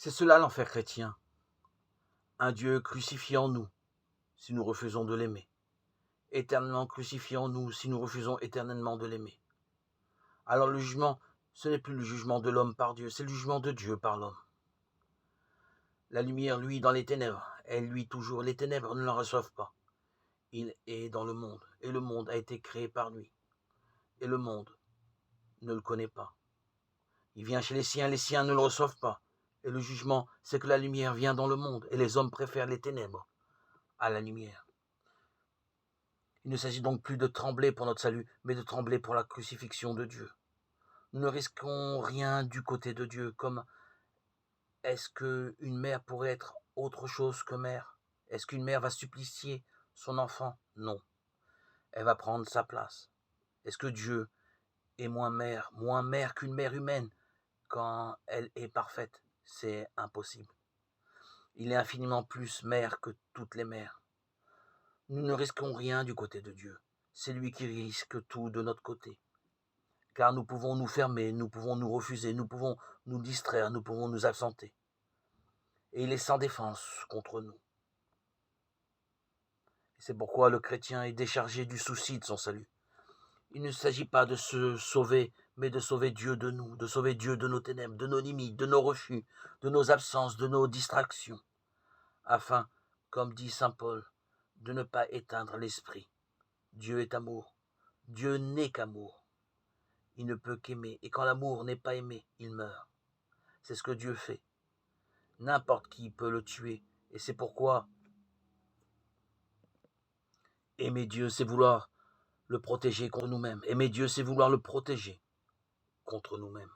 C'est cela l'enfer chrétien, un Dieu crucifié en nous, si nous refusons de l'aimer, éternellement crucifié en nous, si nous refusons éternellement de l'aimer. Alors le jugement, ce n'est plus le jugement de l'homme par Dieu, c'est le jugement de Dieu par l'homme. La lumière, lui, dans les ténèbres, elle, lui, toujours, les ténèbres ne la reçoivent pas. Il est dans le monde, et le monde a été créé par lui, et le monde ne le connaît pas. Il vient chez les siens ne le reçoivent pas. Et le jugement, c'est que la lumière vient dans le monde, et les hommes préfèrent les ténèbres à la lumière. Il ne s'agit donc plus de trembler pour notre salut, mais de trembler pour la crucifixion de Dieu. Nous ne risquons rien du côté de Dieu, comme est-ce qu'une mère pourrait être autre chose que mère? Est-ce qu'une mère va supplicier son enfant? Non, elle va prendre sa place. Est-ce que Dieu est moins mère qu'une mère humaine quand elle est parfaite? C'est impossible. Il est infiniment plus mère que toutes les mères. Nous ne risquons rien du côté de Dieu. C'est lui qui risque tout de notre côté. Car nous pouvons nous fermer, nous pouvons nous refuser, nous pouvons nous distraire, nous pouvons nous absenter. Et il est sans défense contre nous. Et c'est pourquoi le chrétien est déchargé du souci de son salut. Il ne s'agit pas de se sauver, mais de sauver Dieu de nous, de sauver Dieu de nos ténèbres, de nos limites, de nos refus, de nos absences, de nos distractions, afin, comme dit saint Paul, de ne pas éteindre l'esprit. Dieu est amour. Dieu n'est qu'amour. Il ne peut qu'aimer, et quand l'amour n'est pas aimé, il meurt. C'est ce que Dieu fait. N'importe qui peut le tuer, et c'est pourquoi aimer Dieu, c'est vouloir le protéger contre nous-mêmes. Aimer Dieu, c'est vouloir le protéger contre nous-mêmes.